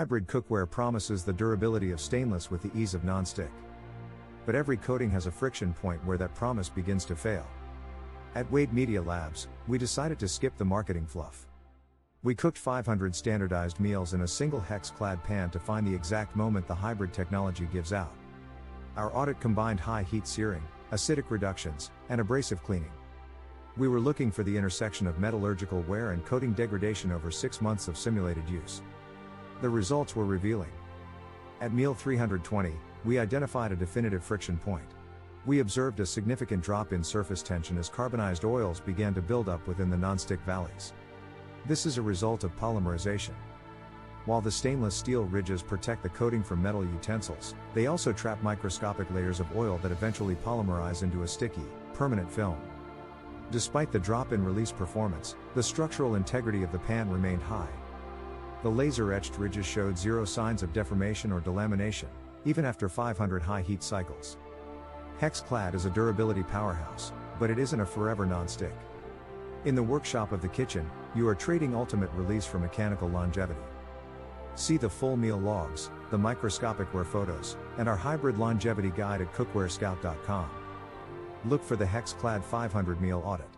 Hybrid cookware promises the durability of stainless with the ease of non-stick. But every coating has a friction point where that promise begins to fail. At Wade Media Labs, we decided to skip the marketing fluff. We cooked 500 standardized meals in a single HexClad pan to find the exact moment the hybrid technology gives out. Our audit combined high heat searing, acidic reductions, and abrasive cleaning. We were looking for the intersection of metallurgical wear and coating degradation over 6 months of simulated use. The results were revealing. At meal 320, we identified a definitive friction point. We observed a significant drop in surface tension as carbonized oils began to build up within the nonstick valleys. This is a result of polymerization. While the stainless steel ridges protect the coating from metal utensils, they also trap microscopic layers of oil that eventually polymerize into a sticky, permanent film. Despite the drop in release performance, the structural integrity of the pan remained high. The laser-etched ridges showed zero signs of deformation or delamination, even after 500 high heat cycles. HexClad is a durability powerhouse, but it isn't a forever non-stick. In the workshop of the kitchen, you are trading ultimate release for mechanical longevity. See the full meal logs, the microscopic wear photos, and our hybrid longevity guide at cookwarescout.com. Look for the HexClad 500 meal audit.